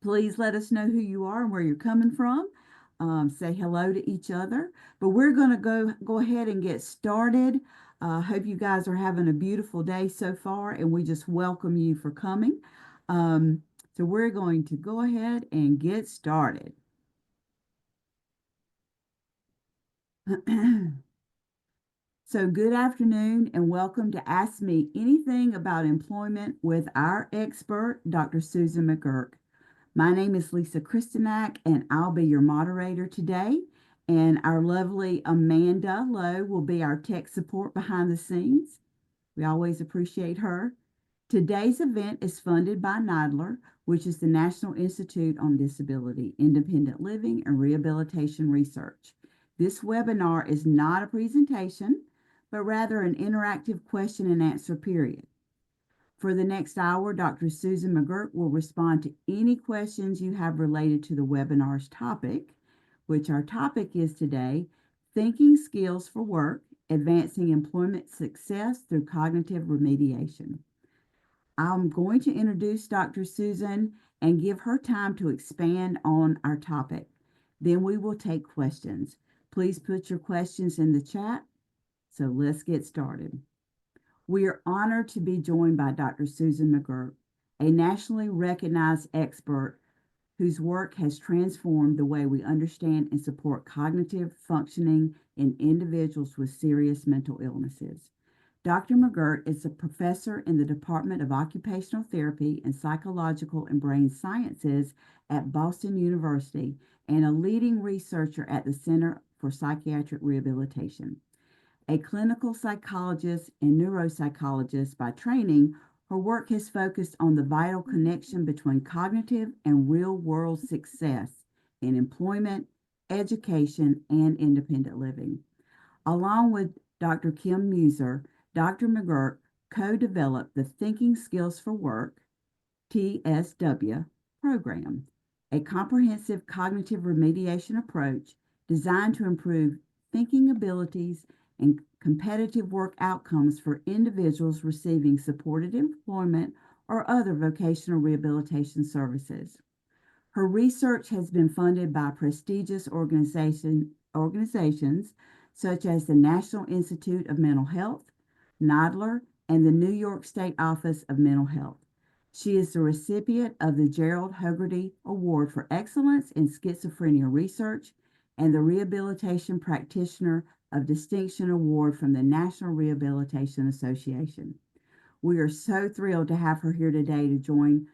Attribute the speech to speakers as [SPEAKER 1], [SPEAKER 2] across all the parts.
[SPEAKER 1] Please let us know who you are and where you're coming from. Say hello to each other. But we're going to go ahead and get started. Hope you guys are having a beautiful day so far, and we just welcome you for coming. So we're going to go ahead and get started. So good afternoon and welcome to Ask Me Anything About Employment with our expert, Dr. Susan McGurk. My name is Lisa Kristanak and I'll be your moderator today. And our lovely Amanda Lowe will be our tech support behind the scenes. We always appreciate her. Today's event is funded by NIDILRR, which is the National Institute on Disability, Independent Living, and Rehabilitation Research. This webinar is not a presentation, but rather an interactive question and answer period. For the next hour, Dr. Susan McGurk will respond to any questions you have related to the webinar's topic, which our topic is today, Thinking Skills for Work, Advancing Employment Success Through Cognitive Remediation. I'm going to introduce Dr. Susan and give her time to expand on our topic. Then we will take questions. Please put your questions in the chat. So let's get started. We are honored to be joined by Dr. Susan McGurk, a nationally recognized expert whose work has transformed the way we understand and support cognitive functioning in individuals with serious mental illnesses. Dr. McGurk is a professor in the Department of Occupational Therapy and Psychological and Brain Sciences at Boston University and a leading researcher at the Center for Psychiatric Rehabilitation. A clinical psychologist and neuropsychologist by training, her work has focused on the vital connection between cognitive and real-world success in employment, education, and independent living. Along with Dr. Kim Mueser, Dr. McGurk co-developed the Thinking Skills for Work, TSW, program, a comprehensive cognitive remediation approach designed to improve thinking abilities and competitive work outcomes for individuals receiving supported employment or other vocational rehabilitation services. Her research has been funded by prestigious organizations such as the National Institute of Mental Health, NIDILRR, and the New York State Office of Mental Health. She is the recipient of the Gerard Hogarty Award for Excellence in Schizophrenia Research and the Rehabilitation Practitioner of Distinction Award from the National Rehabilitation Association. We are so thrilled to have her here today to join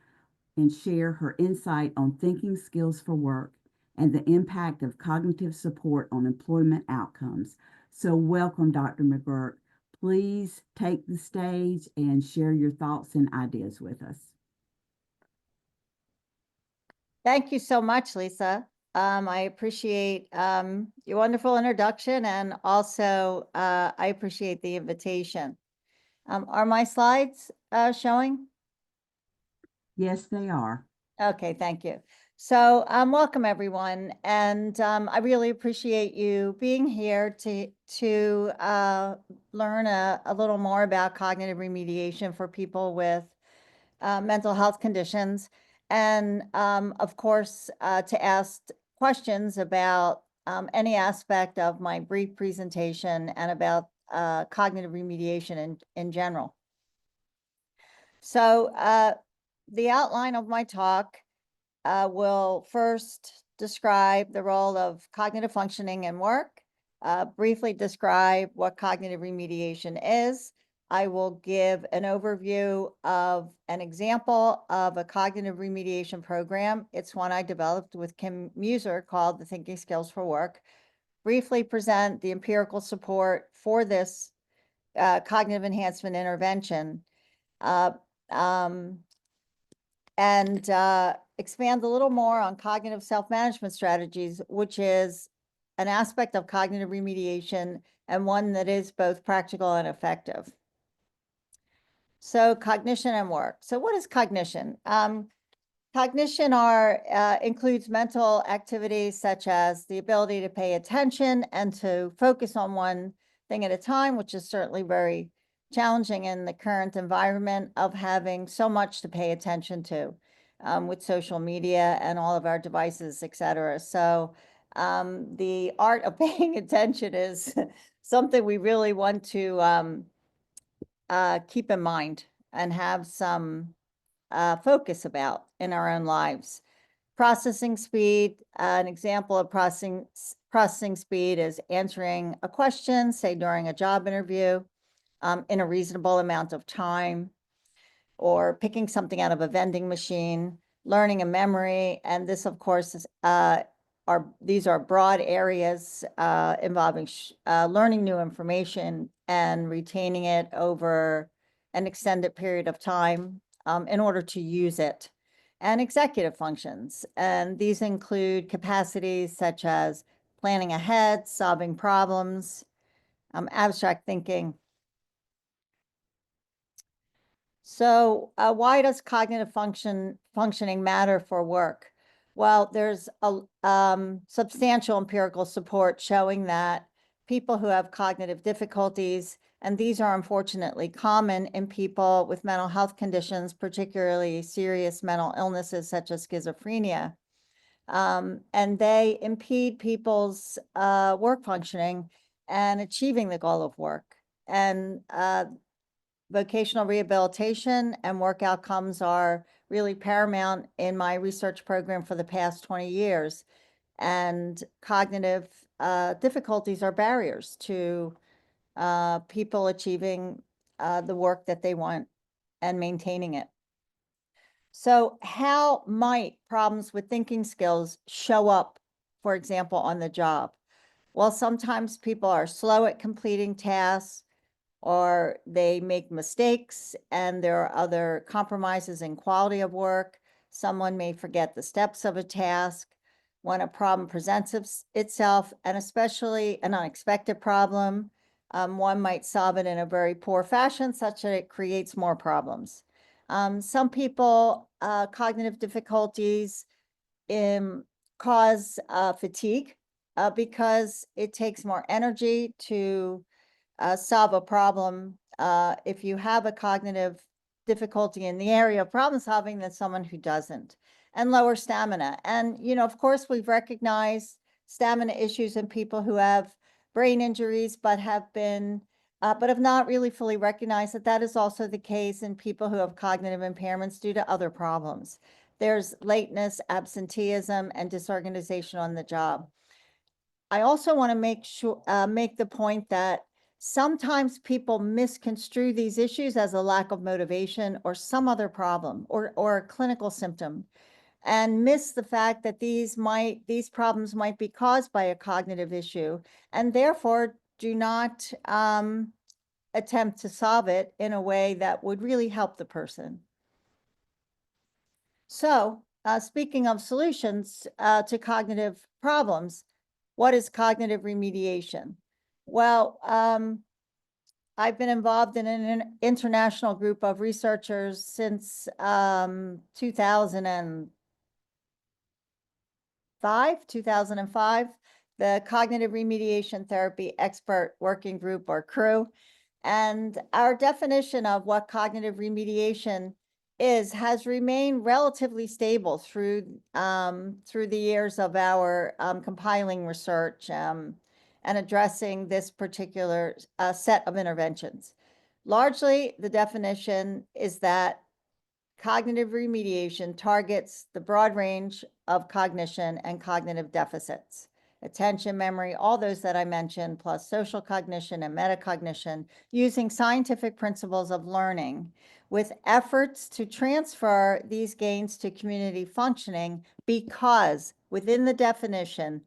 [SPEAKER 1] and share her insight on thinking skills for work and the impact of cognitive support on employment outcomes. So welcome, Dr. McGurk. Please take the stage and share your thoughts and ideas with us.
[SPEAKER 2] Thank you so much, Lisa. I appreciate your wonderful introduction, and also I appreciate the invitation. Are my slides showing?
[SPEAKER 1] Yes, they are.
[SPEAKER 2] Okay, thank you. So welcome, everyone, and I really appreciate you being here to learn a little more about cognitive remediation for people with mental health conditions, and of course to ask questions about any aspect of my brief presentation and about cognitive remediation in general. So the outline of my talk will first describe the role of cognitive functioning in work, briefly describe what cognitive remediation is. I will give an overview of an example of a cognitive remediation program. It's one I developed with Kim Mueser called the Thinking Skills for Work. Briefly present the empirical support for this cognitive enhancement intervention, and expand a little more on cognitive self-management strategies, which is an aspect of cognitive remediation and one that is both practical and effective. So cognition and work. So what is cognition? Cognition includes mental activities such as the ability to pay attention and to focus on one thing at a time, which is certainly very challenging in the current environment of having so much to pay attention to. with social media and all of our devices, et cetera. So the art of paying attention is something we really want to keep in mind and have some focus about in our own lives. Processing speed, an example of processing speed is answering a question, say during a job interview, in a reasonable amount of time, or picking something out of a vending machine, learning a memory. And this, of course, is, these are broad areas involving learning new information and retaining it over an extended period of time in order to use it. And executive functions. And these include capacities such as planning ahead, solving problems, abstract thinking. So why does cognitive functioning matter for work? Well, there's a substantial empirical support showing that people who have cognitive difficulties, and these are unfortunately common in people with mental health conditions, particularly serious mental illnesses such as schizophrenia, and they impede people's work functioning and achieving the goal of work. And vocational rehabilitation and work outcomes are really paramount in my research program for the past 20 years. And cognitive difficulties are barriers to people achieving the work that they want and maintaining it. So how might problems with thinking skills show up, for example, on the job? Well, sometimes people are slow at completing tasks, or they make mistakes, and there are other compromises in quality of work. Someone may forget the steps of a task when a problem presents itself, and especially an unexpected problem. One might solve it in a very poor fashion such that it creates more problems. Some people, cognitive difficulties cause fatigue because it takes more energy to solve a problem if you have a cognitive difficulty in the area of problem solving than someone who doesn't, and lower stamina. And, you know, of course, we've recognized stamina issues in people who have brain injuries, but have not really fully recognized that that is also the case in people who have cognitive impairments due to other problems. There's lateness, absenteeism, and disorganization on the job. I also want to make the point that sometimes people misconstrue these issues as a lack of motivation or some other problem or a clinical symptom, and miss the fact that these problems might be caused by a cognitive issue, and therefore do not attempt to solve it in a way that would really help the person. So, speaking of solutions to cognitive problems, what is cognitive remediation? Well, I've been involved in an international group of researchers since 2005, the Cognitive Remediation Therapy Expert Working Group, or CREW. And our definition of what cognitive remediation has remained relatively stable through the years of our compiling research and addressing this particular set of interventions. Largely, the definition is that cognitive remediation targets the broad range of cognition and cognitive deficits: attention, memory, all those that I mentioned, plus social cognition and metacognition, using scientific principles of learning, with efforts to transfer these gains to community functioning, because within the definition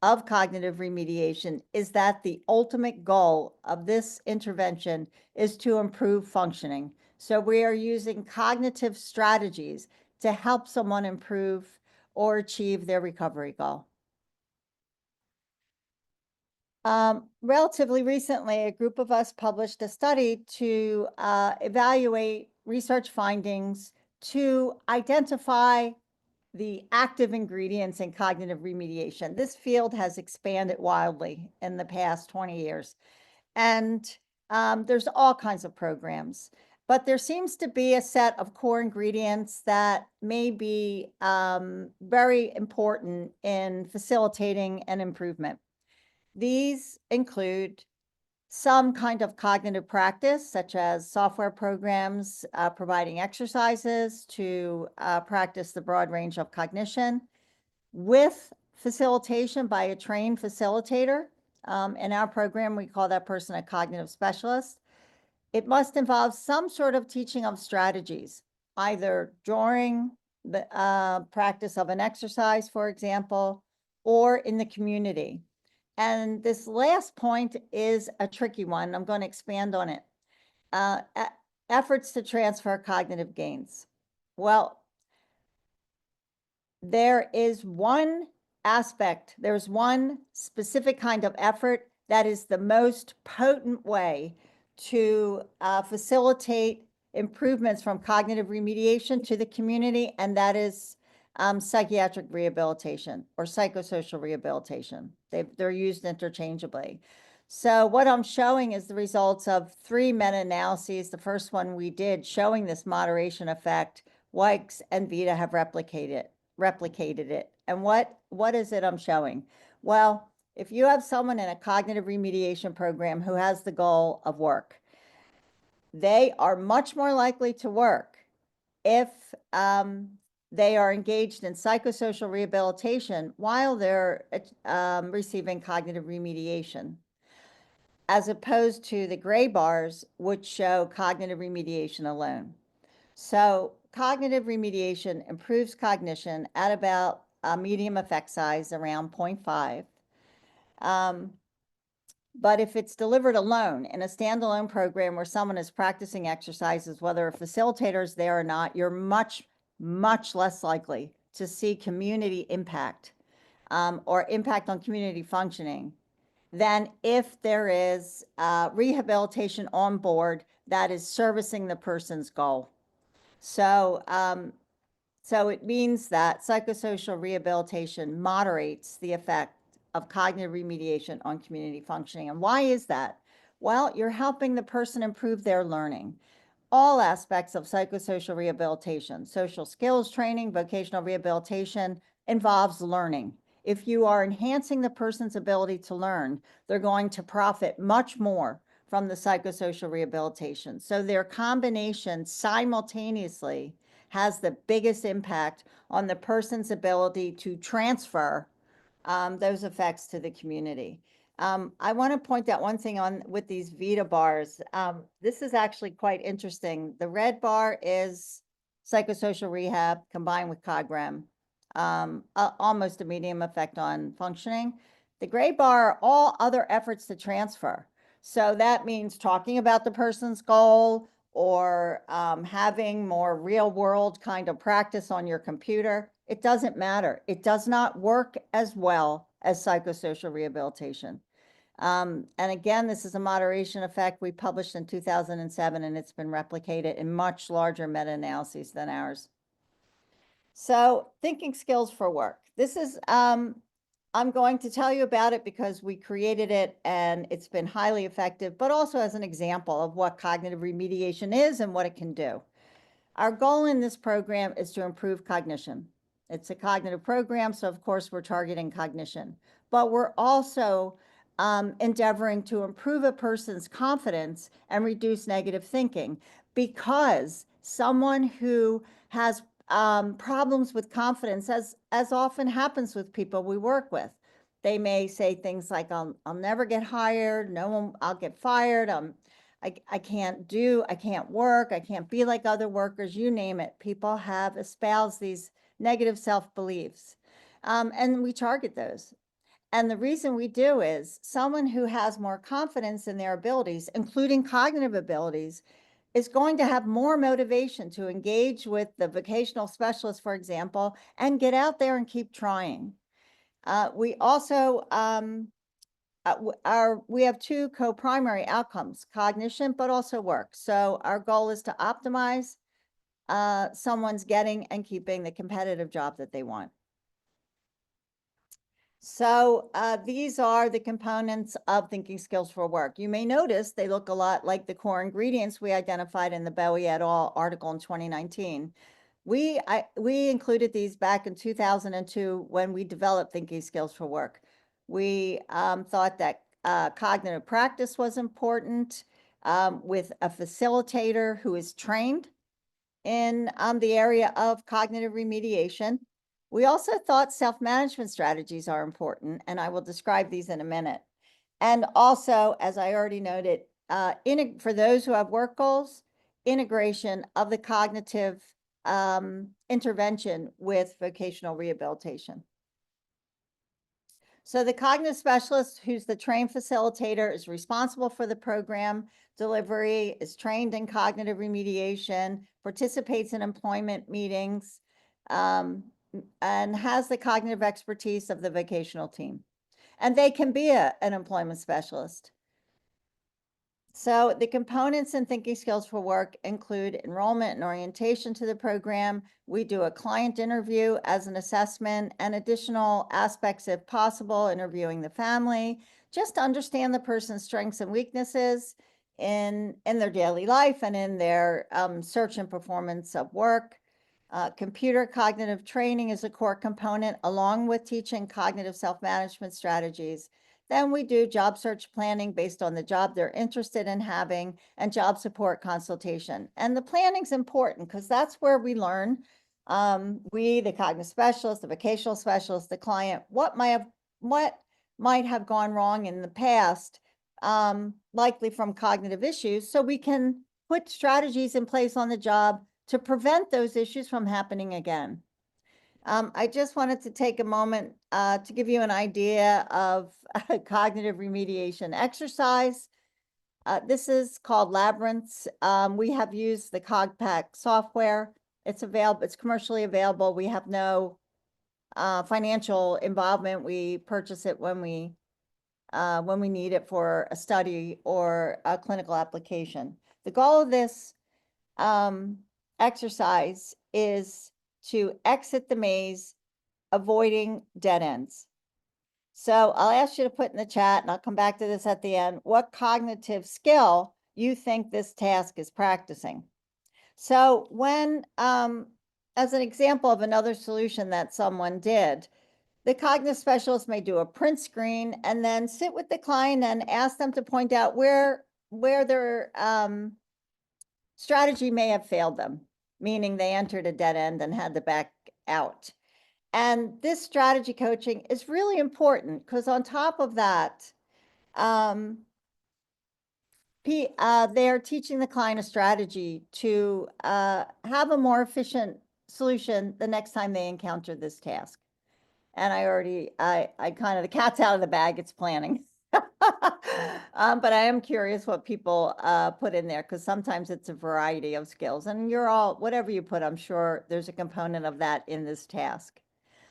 [SPEAKER 2] of cognitive remediation is that the ultimate goal of this intervention is to improve functioning. So we are using cognitive strategies to help someone improve or achieve their recovery goal. Relatively recently, a group of us published a study to evaluate research findings to identify the active ingredients in cognitive remediation. This field has expanded wildly in the past 20 years. And there's all kinds of programs. But there seems to be a set of core ingredients that may be very important in facilitating an improvement. These include some kind of cognitive practice, such as software programs providing exercises to practice the broad range of cognition, with facilitation by a trained facilitator. In our program, we call that person a cognitive specialist. It must involve some sort of teaching of strategies, either during the practice of an exercise, for example, or in the community. And this last point is a tricky one. I'm going to expand on it. Efforts to transfer cognitive gains. Well, there is one aspect, there's one specific kind of effort that is the most potent way to facilitate improvements from cognitive remediation to the community, and that is psychiatric rehabilitation or psychosocial rehabilitation. They're used interchangeably. So what I'm showing is the results of 3 meta-analyses. The first one we did showing this moderation effect. Wykes and Vita have replicated it. And what is it I'm showing? Well, if you have someone in a cognitive remediation program who has the goal of work, they are much more likely to work if they are engaged in psychosocial rehabilitation while they're receiving cognitive remediation, as opposed to the gray bars, which show cognitive remediation alone. So cognitive remediation improves cognition at about a medium effect size, around 0.5. But if it's delivered alone in a standalone program where someone is practicing exercises, whether a facilitator is there or not, you're much, much less likely to see community impact or impact on community functioning than if there is rehabilitation on board that is servicing the person's goal. So, so it means that psychosocial rehabilitation moderates the effect of cognitive remediation on community functioning. And why is that? Well, you're helping the person improve their learning. All aspects of psychosocial rehabilitation, social skills training, vocational rehabilitation involves learning. If you are enhancing the person's ability to learn, they're going to profit much more from the psychosocial rehabilitation. So their combination simultaneously has the biggest impact on the person's ability to transfer those effects to the community. I want to point out one thing on with these Vita bars. This is actually quite interesting. The red bar is psychosocial rehab combined with CogRem, almost a medium effect on functioning. The gray bar are all other efforts to transfer. So that means talking about the person's goal or having more real world kind of practice on your computer. It doesn't matter. It does not work as well as psychosocial rehabilitation. And again, this is a moderation effect we published in 2007, and it's been replicated in much larger meta-analyses than ours. So thinking skills for work. This is, I'm going to tell you about it because we created it and it's been highly effective, but also as an example of what cognitive remediation is and what it can do. Our goal in this program is to improve cognition. It's a cognitive program, so of course we're targeting cognition, but we're also endeavoring to improve a person's confidence and reduce negative thinking, because someone who has problems with confidence, as often happens with people we work with, they may say things like, I'll never get hired, no one, I'll get fired, I can't work, I can't be like other workers, you name it. People have espoused these negative self-beliefs, and we target those. And the reason we do is someone who has more confidence in their abilities, including cognitive abilities, is going to have more motivation to engage with the vocational specialist, for example, and get out there and keep trying. We also, we have 2 co-primary outcomes, cognition, but also work. So our goal is to optimize someone's getting and keeping the competitive job that they want. So these are the components of thinking skills for work. You may notice they look a lot like the core ingredients we identified in the Bowie et al. Article in 2019. We included these back in 2002 when we developed thinking skills for work. We thought that cognitive practice was important with a facilitator who is trained in the area of cognitive remediation. We also thought self-management strategies are important, and I will describe these in a minute. And also, as I already noted, for those who have work goals, integration of the cognitive intervention with vocational rehabilitation. So the cognitive specialist, who's the trained facilitator, is responsible for the program delivery, is trained in cognitive remediation, participates in employment meetings, and has the cognitive expertise of the vocational team. And they can be an employment specialist. So the components in thinking skills for work include enrollment and orientation to the program. We do a client interview as an assessment and additional aspects if possible, interviewing the family, just to understand the person's strengths and weaknesses in their daily life and in their search and performance of work. Computer cognitive training is a core component along with teaching cognitive self-management strategies. Then we do job search planning based on the job they're interested in having and job support consultation. And the planning's important because that's where we learn, we, the cognitive specialist, the vocational specialist, the client, what might have gone wrong in the past, likely from cognitive issues, so we can put strategies in place on the job to prevent those issues from happening again. I just wanted to take a moment to give you an idea of a cognitive remediation exercise. This is called Labyrinths. We have used the CogPack software. It's available, it's commercially available. We have no financial involvement. We purchase it when we need it for a study or a clinical application. The goal of this exercise is to exit the maze, avoiding dead ends. So I'll ask you to put in the chat, and I'll come back to this at the end, what cognitive skill you think this task is practicing. So when, as an example of another solution that someone did, the cognitive specialist may do a print screen and then sit with the client and ask them to point out where their strategy may have failed them, meaning they entered a dead end and had to back out. And this strategy coaching is really important because on top of that, they're teaching the client a strategy to have a more efficient solution the next time they encounter this task. And I kind of, the cat's out of the bag, it's planning. But I am curious what people put in there because sometimes it's a variety of skills, and you're all, whatever you put, I'm sure there's a component of that in this task.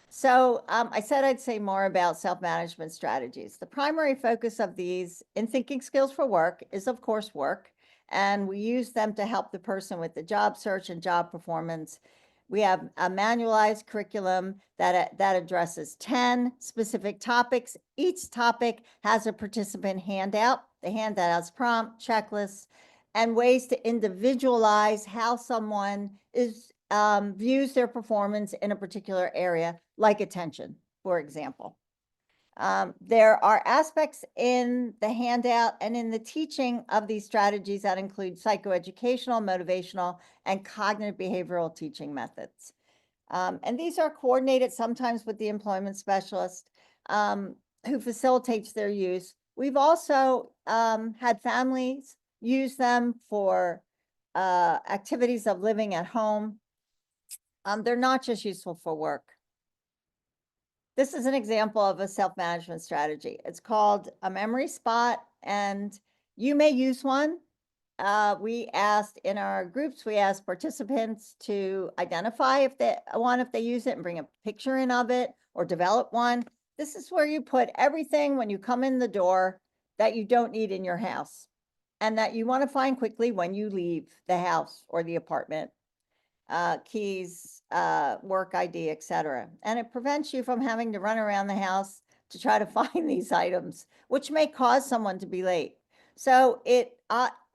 [SPEAKER 2] So I said I'd say more about self-management strategies. The primary focus of these in thinking skills for work is, of course, work, and we use them to help the person with the job search and job performance. We have a manualized curriculum that addresses 10 specific topics. Each topic has a participant handout. The handout has prompt, checklists, and ways to individualize how someone views their performance in a particular area, like attention, for example. There are aspects in the handout and in the teaching of these strategies that include psychoeducational, motivational, and cognitive behavioral teaching methods. And these are coordinated sometimes with the employment specialist who facilitates their use. We've also had families use them for activities of living at home. They're not just useful for work. This is an example of a self-management strategy. It's called a memory spot, and you may use one. We asked in our groups, we asked participants to identify if they use it and bring a picture in of it or develop one. This is where you put everything when you come in the door that you don't need in your house and that you want to find quickly when you leave the house or the apartment. Keys, work ID, etc. And it prevents you from having to run around the house to try to find these items, which may cause someone to be late. So it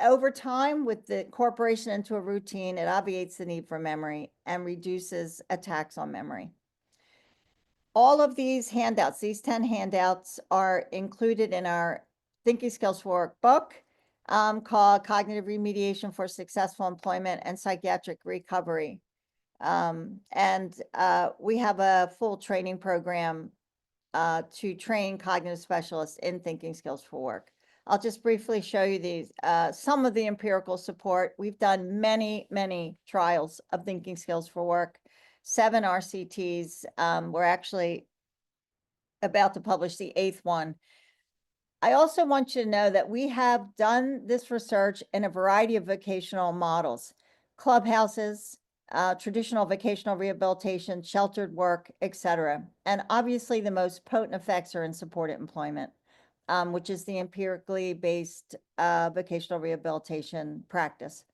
[SPEAKER 2] over time, with the incorporation into a routine, it obviates the need for memory and reduces attacks on memory. All of these handouts, these 10 handouts, are included in our Thinking Skills for Work book, called Cognitive Remediation for Successful Employment and Psychiatric Recovery. We have a full training program to train cognitive specialists in thinking skills for work. I'll just briefly show you these, some of the empirical support. We've done many, many trials of thinking skills for work, 7 RCTs. We're actually about to publish the 8th one. I also want you to know that we have done this research in a variety of vocational models, clubhouses, traditional vocational rehabilitation, sheltered work, etc. And obviously the most potent effects are in supported employment, which is the empirically based vocational rehabilitation practice.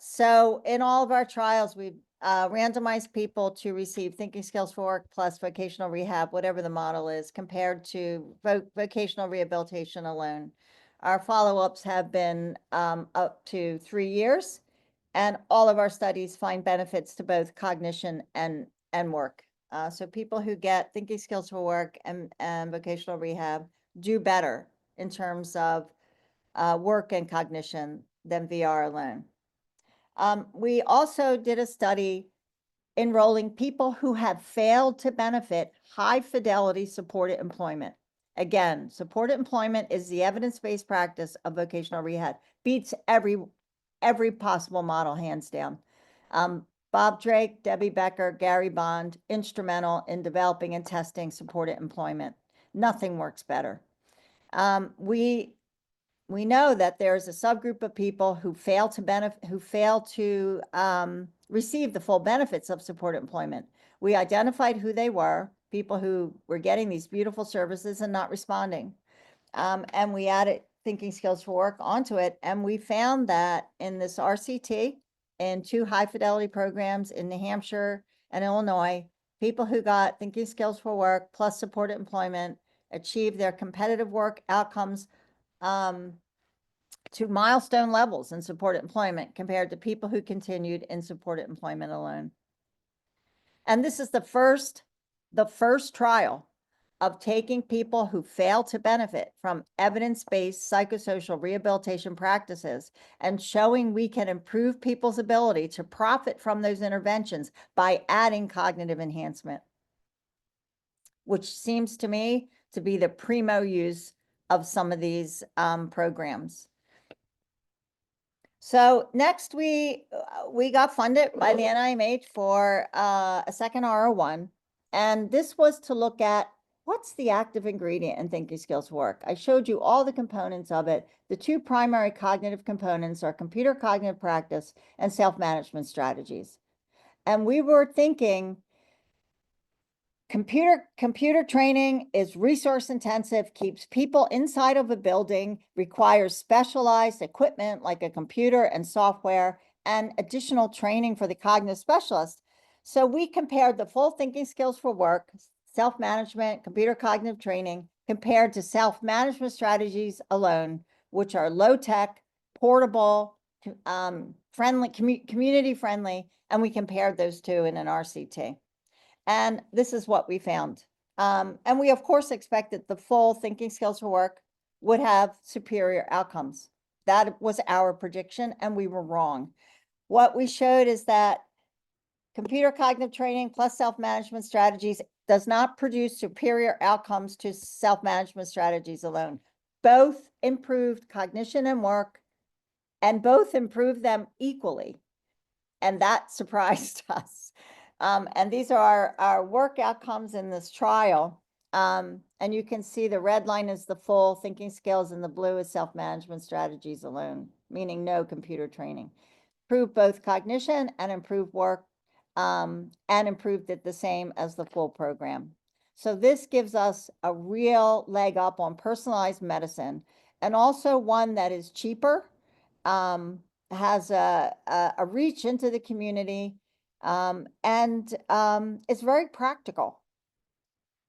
[SPEAKER 2] So in all of our trials, we've randomized people to receive thinking skills for work plus vocational rehab, whatever the model is, compared to vocational rehabilitation alone. Our follow-ups have been up to 3 years, and all of our studies find benefits to both cognition and work. So people who get thinking skills for work and vocational rehab do better in terms of work and cognition than VR alone. We also did a study enrolling people who have failed to benefit high fidelity supported employment. Again, supported employment is the evidence-based practice of vocational rehab, beats every possible model, hands down. Bob Drake, Debbie Becker, Gary Bond, instrumental in developing and testing supported employment. Nothing works better. We know that there's a subgroup of people who fail to receive the full benefits of supported employment. We identified who they were, people who were getting these beautiful services and not responding. And we added thinking skills for work onto it. And we found that in this RCT, in 2 high fidelity programs in New Hampshire and Illinois, people who got thinking skills for work plus supported employment achieved their competitive work outcomes to milestone levels in supported employment compared to people who continued in supported employment alone. And this is the first trial of taking people who fail to benefit from evidence-based psychosocial rehabilitation practices and showing we can improve people's ability to profit from those interventions by adding cognitive enhancement, which seems to me to be the primo use of some of these programs. So next, we got funded by the NIMH for a second R01, and this was to look at what's the active ingredient in thinking skills work. I showed you all the components of it. The 2 primary cognitive components are computer cognitive practice and self-management strategies. And we were thinking, computer training is resource intensive, keeps people inside of a building, requires specialized equipment like a computer and software, and additional training for the cognitive specialist. So we compared the full thinking skills for work, self-management, computer cognitive training, compared to self-management strategies alone, which are low-tech, portable, friendly, community friendly, and we compared those 2 in an RCT. And this is what we found. And we, of course, expected the full thinking skills for work would have superior outcomes. That was our prediction, and we were wrong. What we showed is that computer cognitive training plus self-management strategies does not produce superior outcomes to self-management strategies alone. Both improved cognition and work, and both improved them equally. And that surprised us. And these are our work outcomes in this trial. And you can see the red line is the full thinking skills and the blue is self-management strategies alone, meaning no computer training. Improved both cognition and improved work, and improved it the same as the full program. So this gives us a real leg up on personalized medicine, and also one that is cheaper, has a reach into the community, and it's very practical.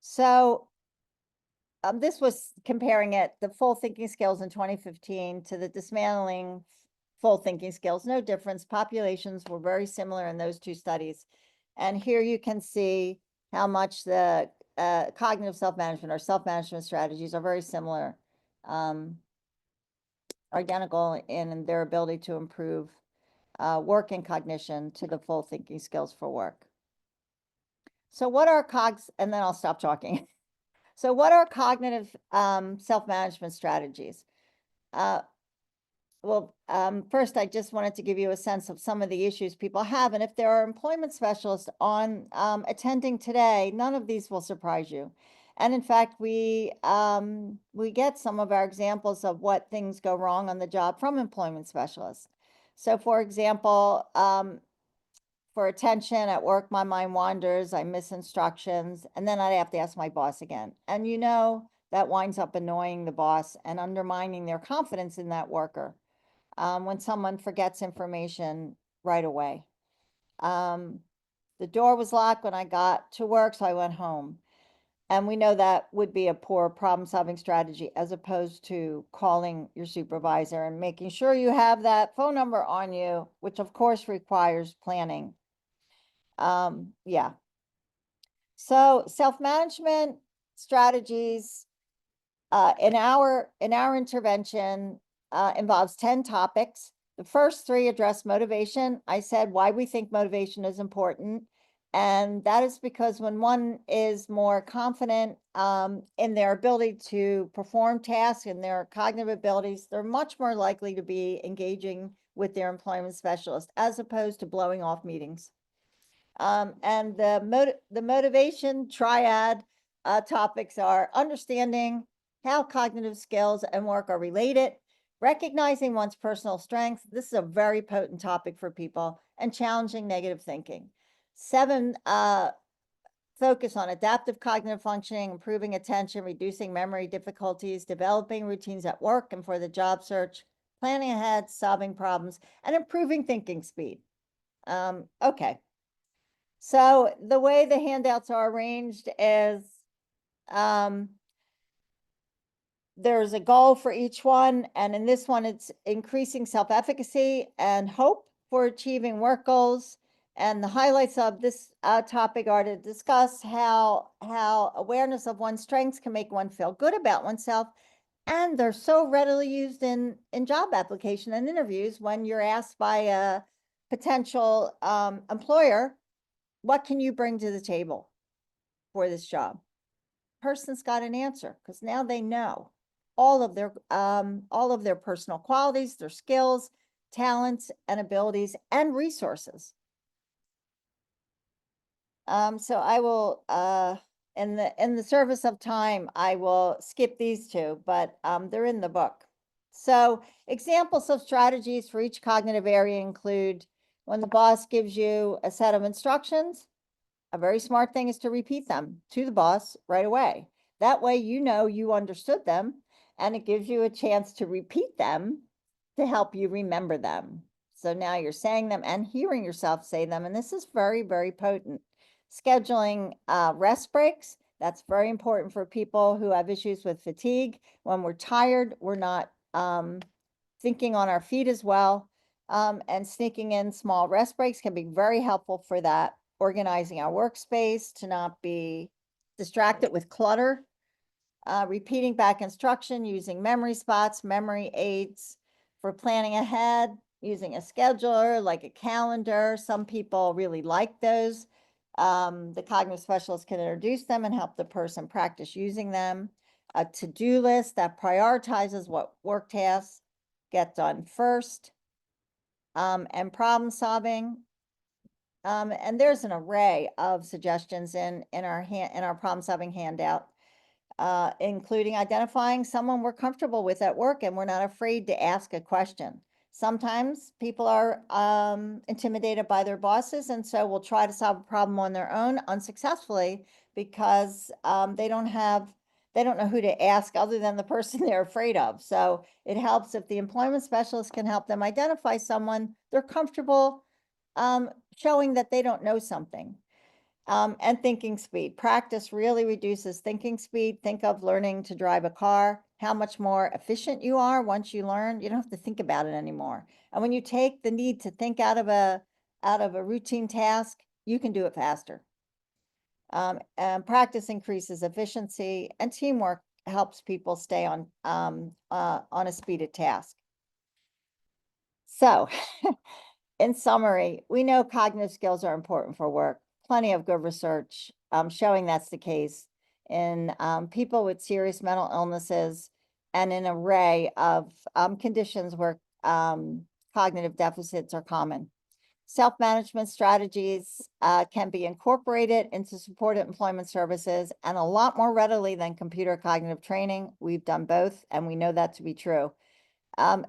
[SPEAKER 2] So this was comparing the full thinking skills in 2015 to the dismantling full thinking skills. No difference. Populations were very similar in those two studies. And here you can see how much the cognitive self-management or self-management strategies are very similar, identical in their ability to improve work and cognition to the full thinking skills for work. So what are cogs, and then I'll stop talking. So what are cognitive self-management strategies? First, I just wanted to give you a sense of some of the issues people have. And if there are employment specialists on attending today, none of these will surprise you. And in fact, we get some of our examples of what things go wrong on the job from employment specialists. So for example, for attention at work, my mind wanders, I miss instructions, and then I'd have to ask my boss again. And that winds up annoying the boss and undermining their confidence in that worker when someone forgets information right away. The door was locked when I got to work, so I went home. And we know that would be a poor problem-solving strategy as opposed to calling your supervisor and making sure you have that phone number on you, which of course requires planning. Yeah. So self-management strategies in our intervention involves 10 topics. The first 3 address motivation. I said why we think motivation is important. And that is because when one is more confident in their ability to perform tasks and their cognitive abilities, they're much more likely to be engaging with their employment specialist as opposed to blowing off meetings. And the motivation triad topics are understanding how cognitive skills and work are related, recognizing one's personal strengths. This is a very potent topic for people, and challenging negative thinking. 7, focus on adaptive cognitive functioning, improving attention, reducing memory difficulties, developing routines at work and for the job search, planning ahead, solving problems, and improving thinking speed. Okay. So the way the handouts are arranged is there's a goal for each one. And in this one, it's increasing self-efficacy and hope for achieving work goals. And the highlights of this topic are to discuss how awareness of one's strengths can make one feel good about oneself. And they're so readily used in job application and interviews when you're asked by a potential employer, what can you bring to the table for this job? Person's got an answer because now they know all of their personal qualities, their skills, talents, and abilities, and resources. So I will, in the service of time, I will skip these 2, but they're in the book. So examples of strategies for each cognitive area include when the boss gives you a set of instructions, a very smart thing is to repeat them to the boss right away. That way, you understood them, and it gives you a chance to repeat them to help you remember them. So now you're saying them and hearing yourself say them, and this is very, very potent. Scheduling rest breaks. That's very important for people who have issues with fatigue. When we're tired, we're not thinking on our feet as well. And sneaking in small rest breaks can be very helpful for that. Organizing our workspace to not be distracted with clutter. Repeating back instruction, using memory spots, memory aids for planning ahead, using a scheduler like a calendar. Some people really like those. The cognitive specialist can introduce them and help the person practice using them. A to-do list that prioritizes what work tasks get done first. And problem solving. And there's an array of suggestions in our problem solving handout, including identifying someone we're comfortable with at work and we're not afraid to ask a question. Sometimes people are intimidated by their bosses, and so will try to solve a problem on their own unsuccessfully because they don't know who to ask other than the person they're afraid of. So it helps if the employment specialist can help them identify someone they're comfortable showing that they don't know something. And thinking speed. Practice really reduces thinking speed. Think of learning to drive a car, how much more efficient you are once you learn. You don't have to think about it anymore. And when you take the need to think out of a routine task, you can do it faster. And practice increases efficiency, and teamwork helps people stay on a speeded task. So, in summary, we know cognitive skills are important for work. Plenty of good research showing that's the case in people with serious mental illnesses and an array of conditions where cognitive deficits are common. Self-management strategies can be incorporated into supported employment services, and a lot more readily than computer cognitive training. We've done both, and we know that to be true. And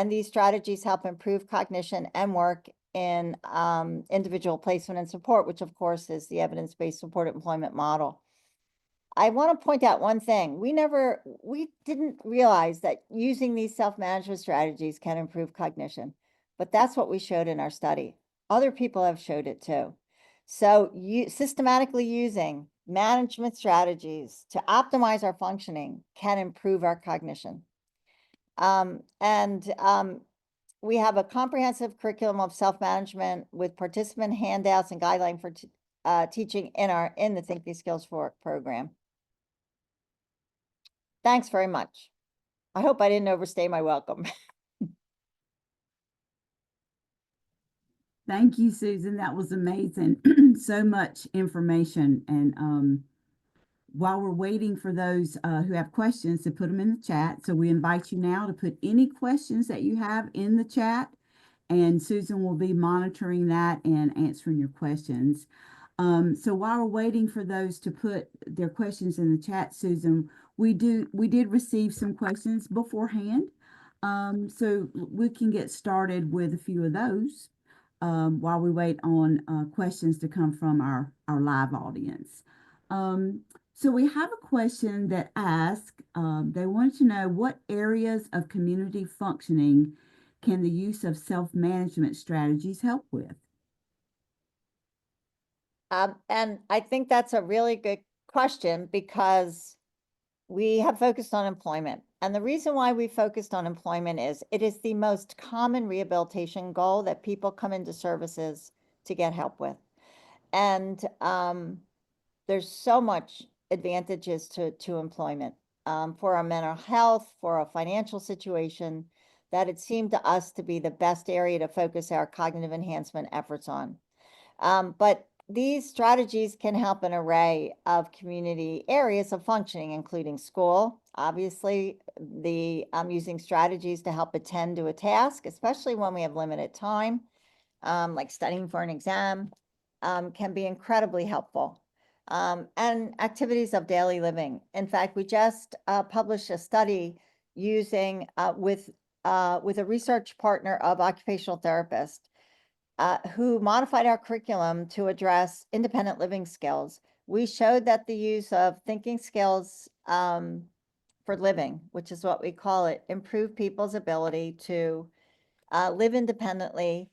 [SPEAKER 2] these strategies help improve cognition and work in individual placement and support, which of course is the evidence-based supported employment model. I want to point out one thing. We didn't realize that using these self-management strategies can improve cognition, but that's what we showed in our study. Other people have showed it too. So systematically using management strategies to optimize our functioning can improve our cognition. We have a comprehensive curriculum of self-management with participant handouts and guidelines for teaching in the Think These Skills for Work program. Thanks very much. I hope I didn't overstay my welcome.
[SPEAKER 1] Thank you, Susan. That was amazing. So much information. And while we're waiting for those who have questions to put them in the chat, so we invite you now to put any questions that you have in the chat, and Susan will be monitoring that and answering your questions. So while we're waiting for those to put their questions in the chat, Susan, we did receive some questions beforehand. So we can get started with a few of those while we wait on questions to come from our live audience. So we have a question that asks, they wanted to know what areas of community functioning can the use of self-management strategies help with?
[SPEAKER 2] And I think that's a really good question because we have focused on employment. And the reason why we focused on employment is it is the most common rehabilitation goal that people come into services to get help with. And there's so much advantages to employment for our mental health, for our financial situation, that it seemed to us to be the best area to focus our cognitive enhancement efforts on. But these strategies can help an array of community areas of functioning, including school. Obviously, using strategies to help attend to a task, especially when we have limited time, like studying for an exam, can be incredibly helpful. And activities of daily living. In fact, we just published a study using with a research partner of occupational therapists who modified our curriculum to address independent living skills. We showed that the use of thinking skills for living, which is what we call it, improved people's ability to live independently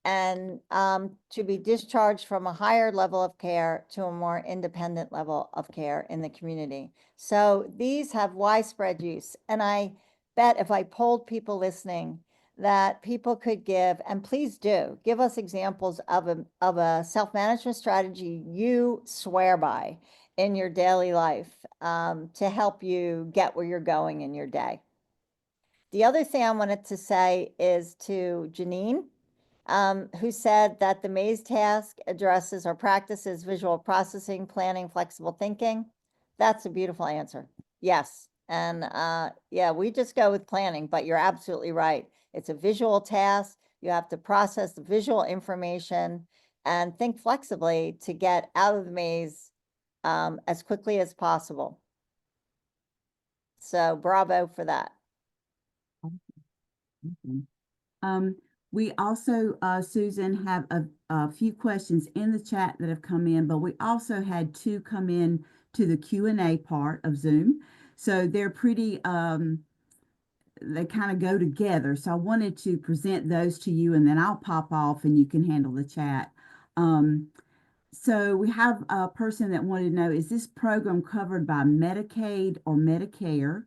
[SPEAKER 2] and to be discharged from a higher level of care to a more independent level of care in the community. So these have widespread use. And I bet if I polled people listening, that people could give, and please do, give us examples of a self-management strategy you swear by in your daily life to help you get where you're going in your day. The other thing I wanted to say is to Janine, who said that the maze task addresses or practices visual processing, planning, flexible thinking. That's a beautiful answer. Yes. And yeah, we just go with planning, but you're absolutely right. It's a visual task. You have to process the visual information and think flexibly to get out of the maze as quickly as possible. So bravo for that.
[SPEAKER 1] We also, Susan, have a few questions in the chat that have come in, but we also had two come in to the Q&A part of Zoom. So they're pretty, they kind of go together. So I wanted to present those to you, and then I'll pop off and you can handle the chat. So we have a person that wanted to know, is this program covered by Medicaid or Medicare?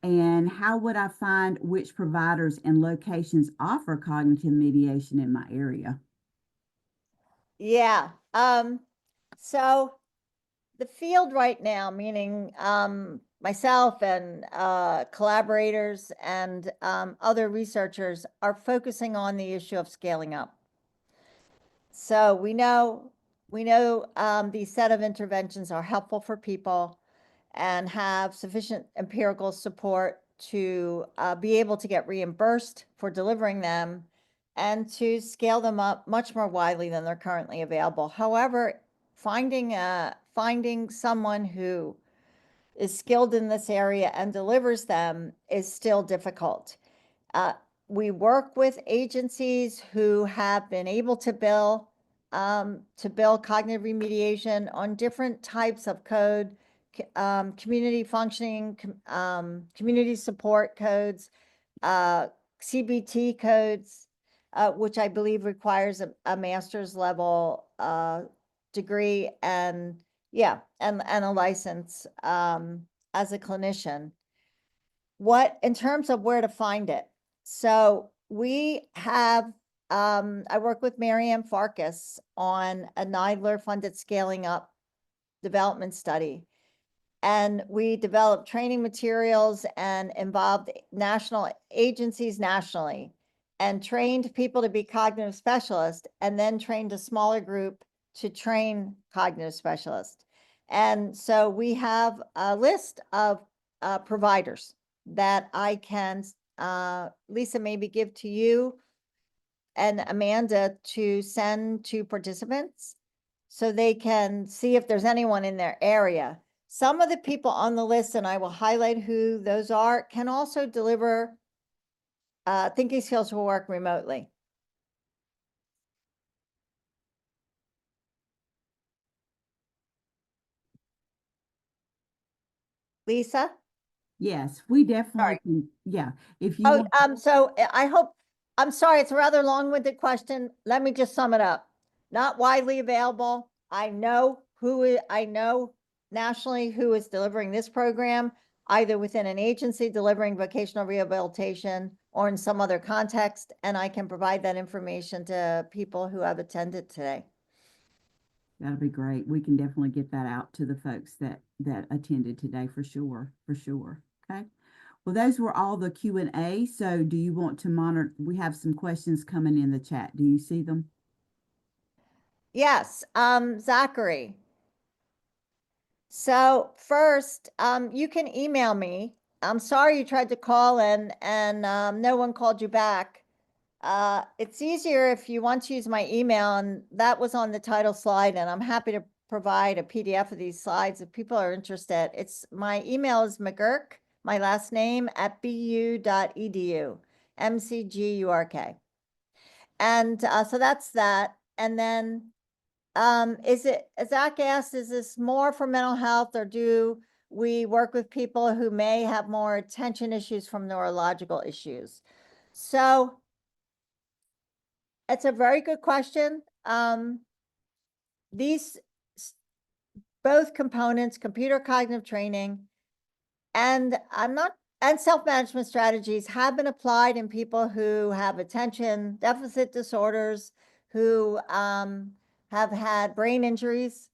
[SPEAKER 1] And how would I find which providers and locations offer cognitive mediation in my area?
[SPEAKER 2] Yeah. So the field right now, meaning myself and collaborators and other researchers, are focusing on the issue of scaling up. So we know these set of interventions are helpful for people and have sufficient empirical support to be able to get reimbursed for delivering them and to scale them up much more widely than they're currently available. However, finding someone who is skilled in this area and delivers them is still difficult. Uh, we work with agencies who have been able to bill cognitive remediation on different types of code, community functioning, community support codes, CBT codes, which I believe requires a master's level degree and a license as a clinician. In terms of where to find it? So we have, I work with Marianne Farkas on a NIDILRR funded scaling up development study. And we developed training materials and involved national agencies nationally and trained people to be cognitive specialists and then trained a smaller group to train cognitive specialists. And so we have a list of providers that I can, Lisa, maybe give to you and Amanda to send to participants so they can see if there's anyone in their area. Some of the people on the list, and I will highlight who those are, can also deliver thinking skills for work remotely. Lisa?
[SPEAKER 1] Yes, we definitely
[SPEAKER 2] Sorry.
[SPEAKER 1] can. Yeah, if you want.
[SPEAKER 2] So I hope, I'm sorry, it's a rather long-winded question. Let me just sum it up. Not widely available. I know nationally who is delivering this program, either within an agency delivering vocational rehabilitation or in some other context, and I can provide that information to people who have attended today.
[SPEAKER 1] That'll be great. We can definitely get that out to the folks that attended today for sure, for sure. Okay. Well, those were all the Q&A. So do you want to monitor? We have some questions coming in the chat. Do you see them?
[SPEAKER 2] Yes, Zachary. So first, you can email me. I'm sorry you tried to call and no one called you back. It's easier if you want to use my email, and that was on the title slide, and I'm happy to provide a PDF of these slides if people are interested. My email is McGurk, my last name, @bu.edu, MCGURK. And so that's that. And then Zach asked, is this more for mental health, or do we work with people who may have more attention issues from neurological issues? So it's a very good question. These both components, computer cognitive training and self-management strategies, have been applied in people who have attention deficit disorders, who have had brain injuries.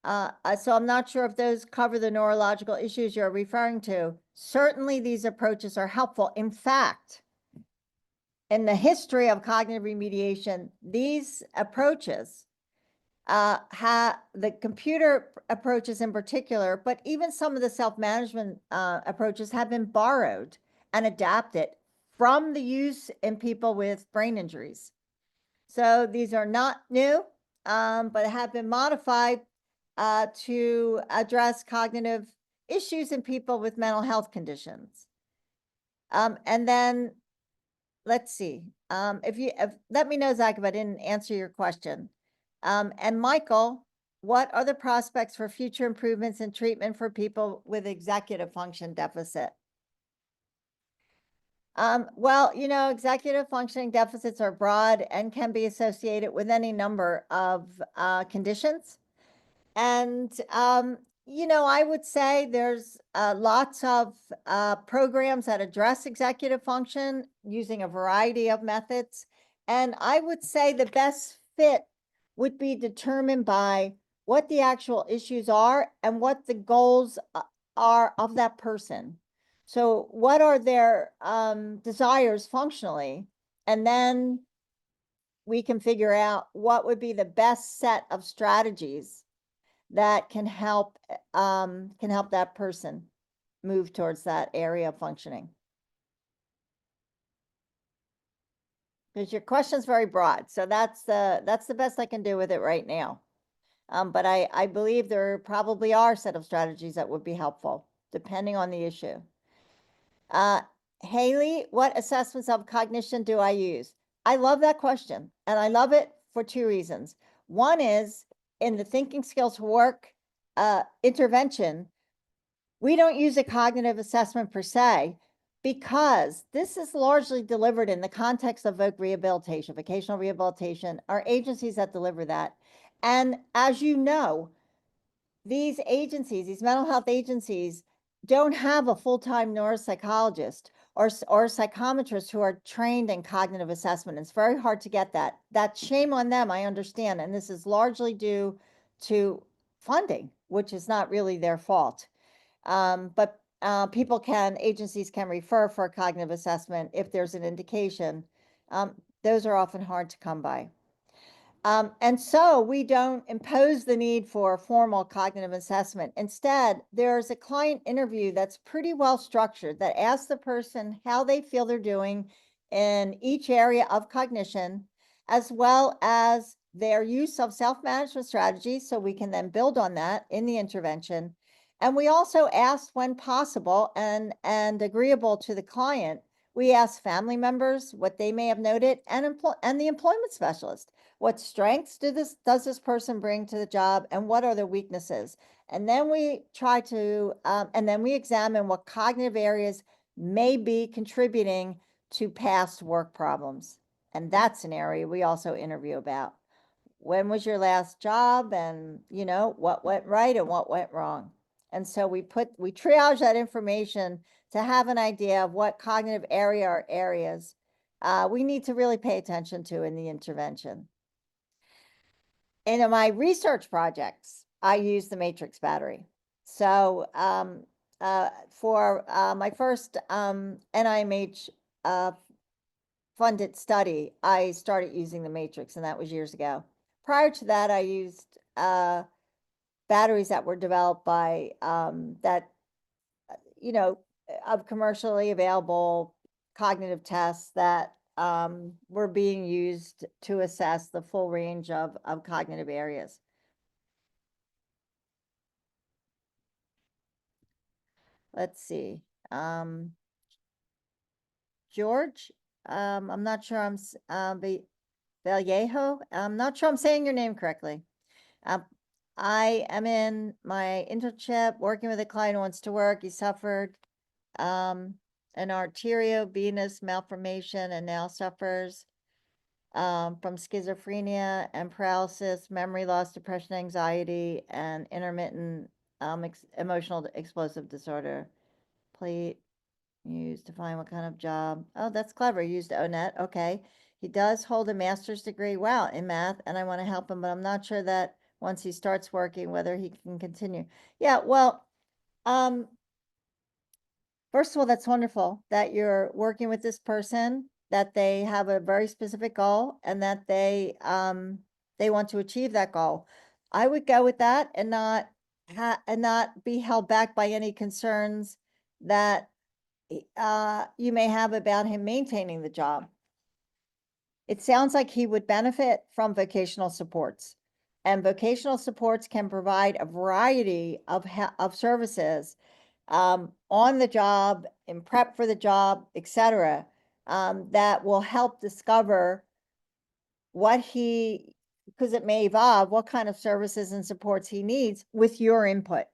[SPEAKER 2] So I'm not sure if those cover the neurological issues you're referring to. Certainly these approaches are helpful. In fact, in the history of cognitive remediation, these approaches the computer approaches in particular, but even some of the self-management approaches have been borrowed and adapted from the use in people with brain injuries. So these are not new, but have been modified to address cognitive issues in people with mental health conditions. And then let's see, let me know, Zach, if I didn't answer your question. And Michael, what are the prospects for future improvements in treatment for people with executive function deficit? Well, executive functioning deficits are broad and can be associated with any number of conditions. And, I would say there's lots of programs that address executive function using a variety of methods. And I would say the best fit would be determined by what the actual issues are and what the goals are of that person. So what are their desires functionally? And then we can figure out what would be the best set of strategies that can help that person move towards that area of functioning. Because your question's very broad, so that's the best I can do with it right now. But I believe there probably are a set of strategies that would be helpful, depending on the issue. Haley, what assessments of cognition do I use? I love that question, and I love it for two reasons. One is in the thinking skills for work intervention, we don't use a cognitive assessment per se, because this is largely delivered in the context of vocational rehabilitation, our agencies that deliver that. And as you know, these agencies, these mental health agencies, don't have a full-time neuropsychologist or psychometrist who are trained in cognitive assessment. It's very hard to get that. That's shame on them, I understand. And this is largely due to funding, which is not really their fault. But agencies can refer for a cognitive assessment if there's an indication. Those are often hard to come by. And so we don't impose the need for a formal cognitive assessment. Instead, there's a client interview that's pretty well structured that asks the person how they feel they're doing in each area of cognition, as well as their use of self-management strategies, so we can then build on that in the intervention. And we also ask, when possible and agreeable to the client, we ask family members what they may have noted, and the employment specialist. What strengths does this person bring to the job, and what are their weaknesses? And then we try to, and then we examine what cognitive areas may be contributing to past work problems. And that's an area we also interview about. When was your last job, and what went right and what went wrong? And so we triage that information to have an idea of what cognitive area or areas we need to really pay attention to in the intervention. In my research projects, I use the matrix battery. So for my first NIMH funded study, I started using the matrix, and that was years ago. Prior to that, I used batteries that were developed by of commercially available cognitive tests that were being used to assess the full range of cognitive areas. Let's see. George, I'm not sure Vallejo. I'm not sure I'm saying your name correctly. I am in my internship working with a client who wants to work. He suffered an arteriovenous malformation and now suffers from schizophrenia and paralysis, memory loss, depression, anxiety, and intermittent emotional explosive disorder. Plate used to find what kind of job. Oh, that's clever. Used ONET. Okay. He does hold a master's degree, wow, in math, and I want to help him, but I'm not sure that once he starts working, whether he can continue. Yeah, well, first of all, that's wonderful that you're working with this person, that they have a very specific goal, and that they want to achieve that goal. I would go with that and not be held back by any concerns that you may have about him maintaining the job. It sounds like he would benefit from vocational supports, and vocational supports can provide a variety of services on the job, in prep for the job, etc., that will help discover because it may evolve, what kind of services and supports he needs with your input.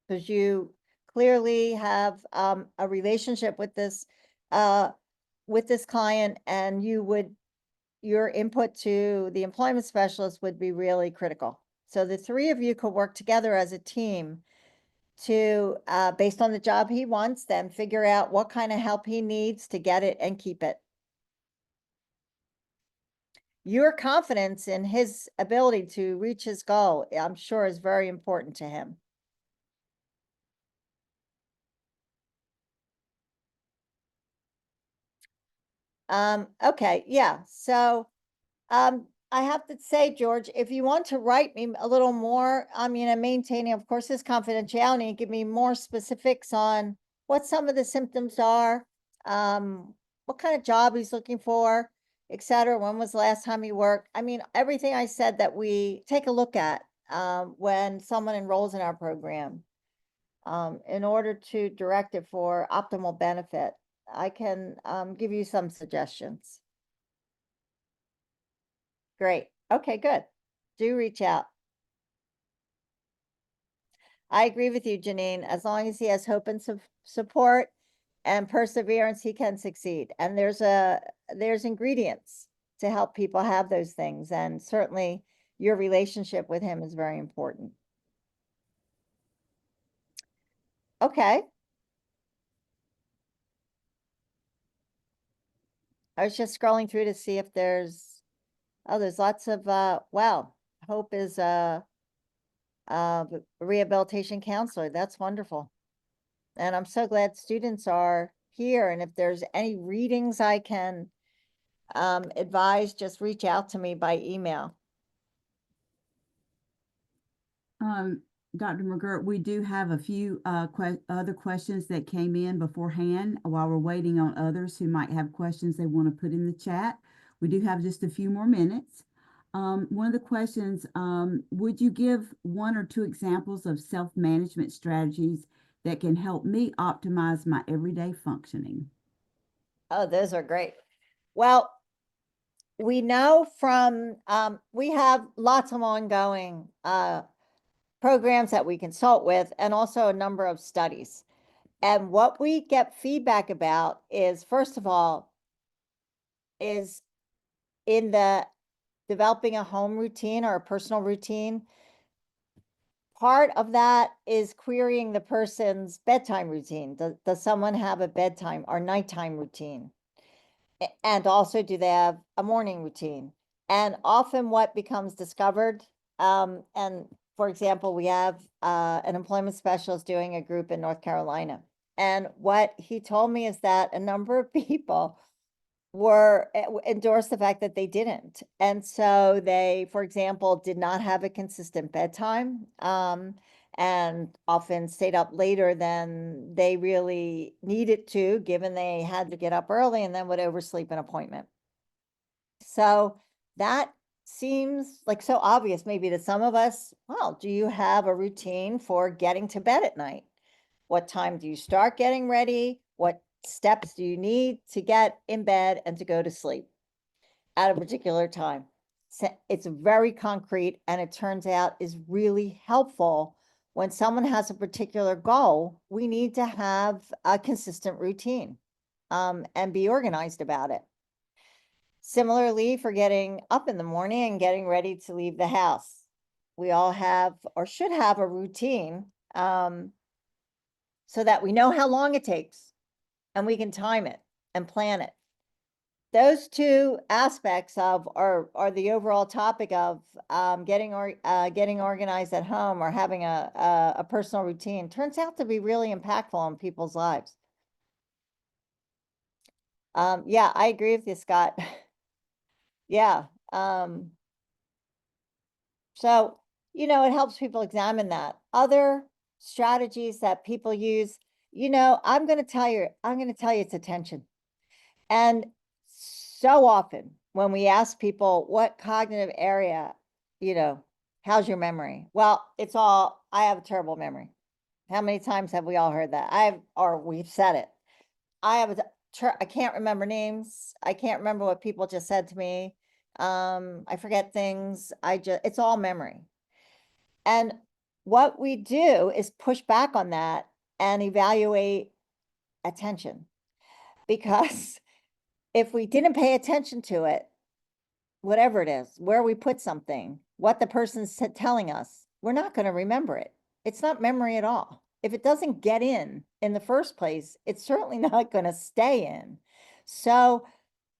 [SPEAKER 2] Because you clearly have a relationship with this with this client, and your input to the employment specialist would be really critical. So the three of you could work together as a team to, based on the job he wants, then figure out what kind of help he needs to get it and keep it. Your confidence in his ability to reach his goal, I'm sure, is very important to him. Okay, yeah. So, I have to say, George, if you want to write me a little more, I'm maintaining, of course, his confidentiality, and give me more specifics on what some of the symptoms are, what kind of job he's looking for, et cetera. When was the last time he worked? I mean, everything I said that we take a look at, when someone enrolls in our program, in order to direct it for optimal benefit. I can, give you some suggestions. Great. Okay, good. Do reach out. I agree with you, Janine. As long as he has hope and support and perseverance, he can succeed. And there's ingredients to help people have those things. And certainly your relationship with him is very important. Okay. I was just scrolling through to see if there's lots of, wow, Hope is a rehabilitation counselor. That's wonderful. And I'm so glad students are here. And if there's any readings I can advise, just reach out to me by email.
[SPEAKER 1] Dr. McGurk, we do have a few other questions that came in beforehand while we're waiting on others who might have questions they want to put in the chat. We do have just a few more minutes. One of the questions, would you give one or two examples of self-management strategies that can help me optimize my everyday functioning?
[SPEAKER 2] Oh, those are great. Well, we know from, we have lots of ongoing programs that we consult with, and also a number of studies. And what we get feedback about is, first of all, is in the developing a home routine or a personal routine. Part of that is querying the person's bedtime routine. Does someone have a bedtime or nighttime routine? And also, do they have a morning routine? And often what becomes discovered, and for example, we have an employment specialist doing a group in North Carolina. And what he told me is that a number of people were endorsed the fact that they didn't. And so they, for example, did not have a consistent bedtime, and often stayed up later than they really needed to, given they had to get up early, and then would oversleep an appointment. So that seems like so obvious maybe to some of us. Well, do you have a routine for getting to bed at night? What time do you start getting ready? What steps do you need to get in bed and to go to sleep at a particular time? So it's very concrete, and it turns out is really helpful. When someone has a particular goal, we need to have a consistent routine, and be organized about it. Similarly, for getting up in the morning and getting ready to leave the house, we all have or should have a routine, so that we know how long it takes and we can time it and plan it. Those two aspects of are the overall topic of getting organized at home or having a personal routine turns out to be really impactful on people's lives. Yeah, I agree with you, Scott. Yeah. So, it helps people examine that. Other strategies that people use, I'm going to tell you it's attention. And so often when we ask people what cognitive area, how's your memory? Well, I have a terrible memory. How many times have we all heard that? We've said it. I can't remember names. I can't remember what people just said to me. I forget things. It's all memory. And what we do is push back on that and evaluate attention, because if we didn't pay attention to it, whatever it is, where we put something, what the person's telling us, we're not going to remember it. It's not memory at all. If it doesn't get in the first place, it's certainly not going to stay in. So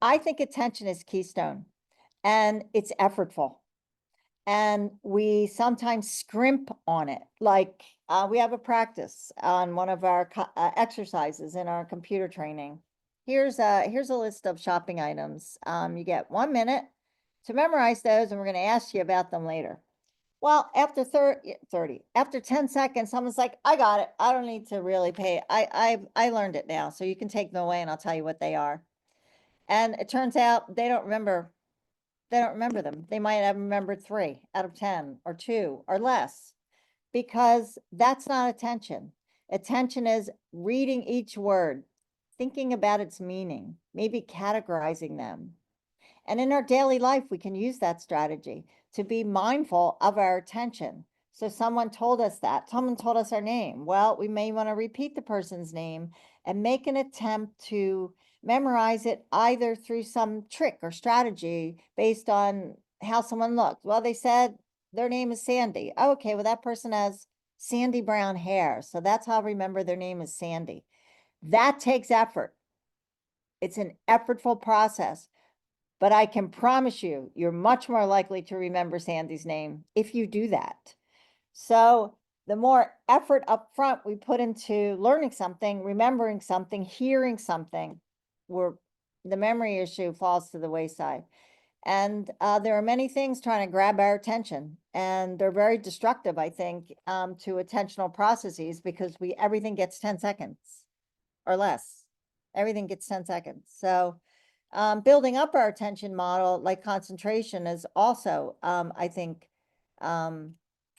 [SPEAKER 2] I think attention is keystone, and it's effortful. And we sometimes scrimp on it. Like we have a practice on one of our exercises in our computer training. Here's a list of shopping items. You get 1 minute to memorize those, and we're going to ask you about them later. Well, after 30, after 10 seconds, someone's like, I got it. I don't need to really pay. I learned it now. So you can take them away and I'll tell you what they are. And it turns out they don't remember them. They might have remembered 3 out of 10 or 2 or less, because that's not attention. Attention is reading each word, thinking about its meaning, maybe categorizing them. And in our daily life, we can use that strategy to be mindful of our attention. So someone told us our name. Well, we may want to repeat the person's name and make an attempt to memorize it either through some trick or strategy based on how someone looked. Well, they said their name is Sandy. Okay, well, that person has sandy brown hair. So that's how I remember their name is Sandy. That takes effort. It's an effortful process. But I can promise you, you're much more likely to remember Sandy's name if you do that. So the more effort up front we put into learning something, remembering something, hearing something, the memory issue falls to the wayside. And there are many things trying to grab our attention, and they're very destructive, I think, to attentional processes, because everything gets 10 seconds or less. Everything gets 10 seconds. So building up our attention model, like concentration, is also, I think,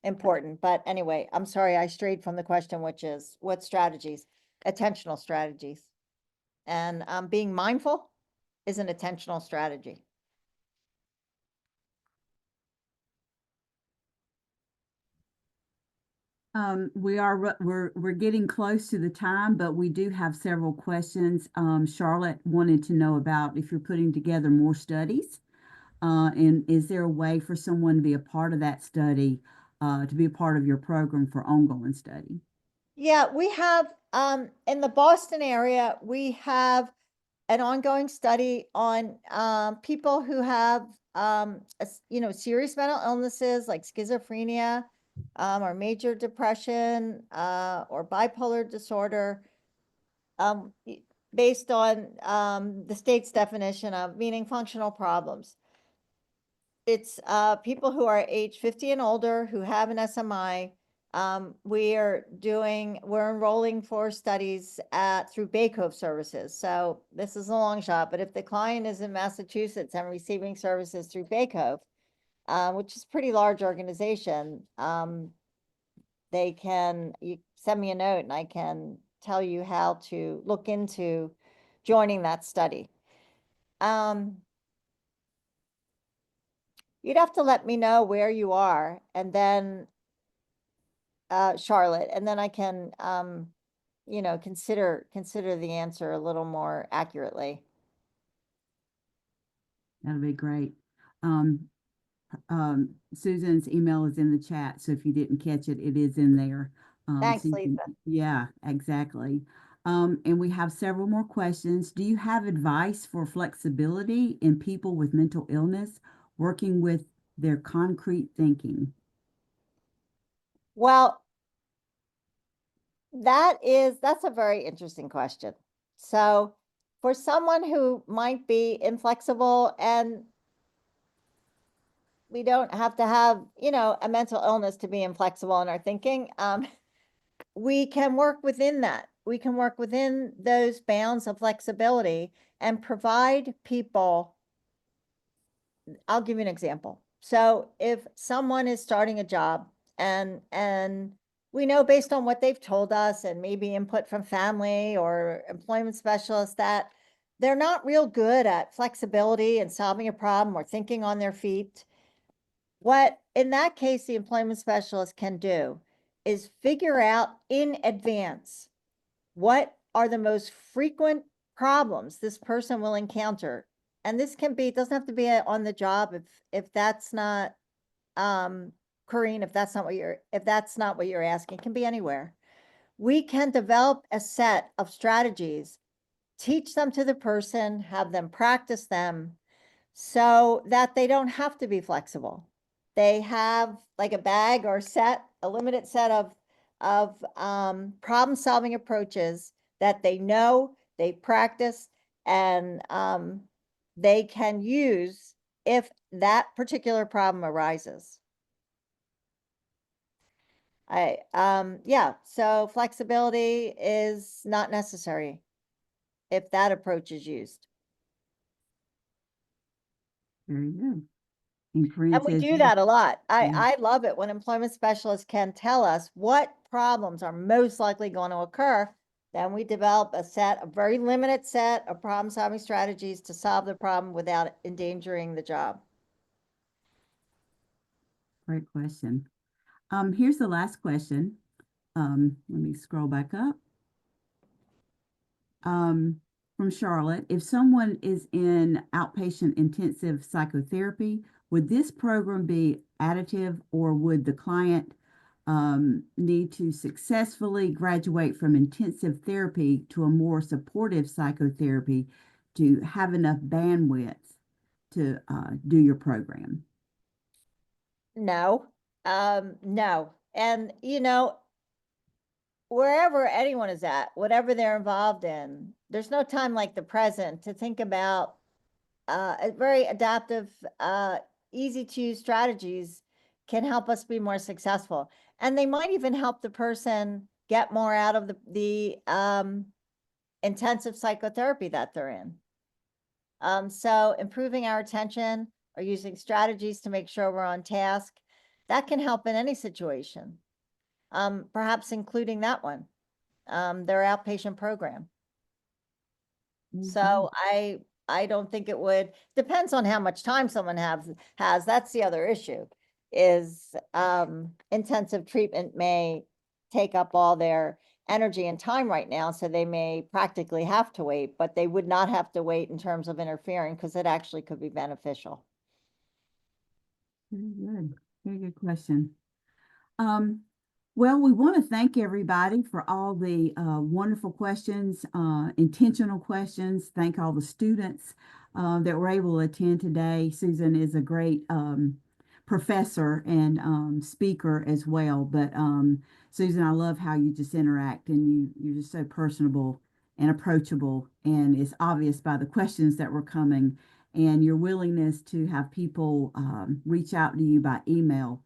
[SPEAKER 2] important. But anyway, I'm sorry, I strayed from the question, which is what strategies? Attentional strategies. And being mindful is an attentional strategy.
[SPEAKER 1] We're getting close to the time, but we do have several questions. Charlotte wanted to know about if you're putting together more studies, and is there a way for someone to be a part of that study, to be a part of your program for ongoing study?
[SPEAKER 2] Yeah, we have in the Boston area, we have an ongoing study on people who have serious mental illnesses like schizophrenia, or major depression, or bipolar disorder, based on the state's definition of meaning functional problems. It's people who are age 50 and older who have an SMI. We're enrolling for studies through Bay Cove Services. So this is a long shot, but if the client is in Massachusetts and receiving services through Bay Cove, which is a pretty large organization, you send me a note and I can tell you how to look into joining that study. You'd have to let me know where you are, and then Charlotte, and then I can consider the answer a little more accurately.
[SPEAKER 1] That'll be great. Susan's email is in the chat, so if you didn't catch it, it is in there.
[SPEAKER 2] Thanks,
[SPEAKER 1] so
[SPEAKER 2] Lisa.
[SPEAKER 1] Yeah, exactly. And we have several more questions. Do you have advice for flexibility in people with mental illness working with their concrete thinking?
[SPEAKER 2] Well, that's a very interesting question. So for someone who might be inflexible, and we don't have to have, a mental illness to be inflexible in our thinking, we can work within that. We can work within those bounds of flexibility and provide people. I'll give you an example. So if someone is starting a job, and we know, based on what they've told us and maybe input from family or employment specialists, that they're not real good at flexibility and solving a problem or thinking on their feet, what in that case the employment specialist can do is figure out in advance what are the most frequent problems this person will encounter. And this can be, doesn't have to be on the job if that's not, Corrine, if that's not what you're asking, it can be anywhere. We can develop a set of strategies, teach them to the person, have them practice them so that they don't have to be flexible. They have like a bag or a limited set of problem-solving approaches that they know, they practice, and they can use if that particular problem arises. Yeah, so flexibility is not necessary if that approach is used.
[SPEAKER 1] Very good. And Corinne
[SPEAKER 2] And we
[SPEAKER 1] says,
[SPEAKER 2] do that a lot. I love it when employment specialists can tell us what problems are most likely going to occur. Then we develop a very limited set of problem-solving strategies to solve the problem without endangering the job.
[SPEAKER 1] great question. Here's the last question. Let me scroll back up. From Charlotte, if someone is in outpatient intensive psychotherapy, would this program be additive, or would the client need to successfully graduate from intensive therapy to a more supportive psychotherapy to have enough bandwidth to do your program?
[SPEAKER 2] No, no. And, wherever anyone is at, whatever they're involved in, there's no time like the present to think about a very adaptive, easy to use strategies can help us be more successful. And they might even help the person get more out of the intensive psychotherapy that they're in. So improving our attention or using strategies to make sure we're on task, that can help in any situation. Perhaps including that one, their outpatient program. So I don't think it would, depends on how much time someone has. That's the other issue, is intensive treatment may take up all their energy and time right now, so they may practically have to wait, but they would not have to wait in terms of interfering because it actually could be beneficial.
[SPEAKER 1] Very good. Very good question. Well, we want to thank everybody for all the wonderful questions, intentional questions. Thank all the students that were able to attend today. Susan is a great professor and speaker as well. But Susan, I love how you just interact, and you're just so personable and approachable. And it's obvious by the questions that were coming and your willingness to have people reach out to you by email.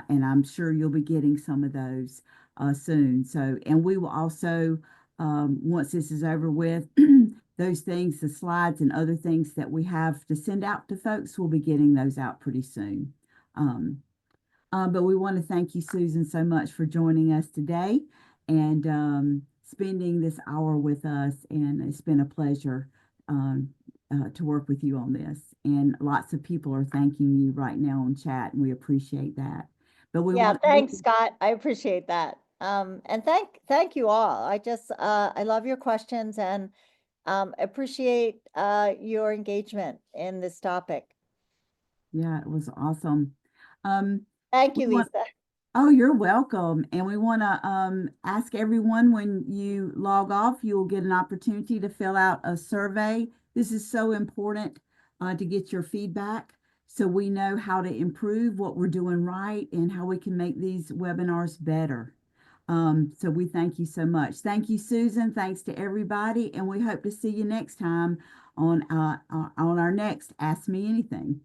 [SPEAKER 1] And I'm sure you'll be getting some of those soon. So, and we will also, once this is over with, those things, the slides and other things that we have to send out to folks, we'll be getting those out pretty soon. But we want to thank you, Susan, so much for joining us today and spending this hour with us. And it's been a pleasure to work with you on this. And lots of people are thanking you right now on chat, and we appreciate that. But we want
[SPEAKER 2] thanks, Scott. I appreciate that. And thank you all. I love your questions and appreciate your engagement in this topic.
[SPEAKER 1] Yeah, it was awesome.
[SPEAKER 2] Thank you, Lisa.
[SPEAKER 1] Oh, you're welcome. And we want to ask everyone, when you log off, you'll get an opportunity to fill out a survey. This is so important to get your feedback so we know how to improve what we're doing right and how we can make these webinars better. So we thank you so much. Thank you, Susan. Thanks to everybody. And we hope to see you next time on our next Ask Me Anything.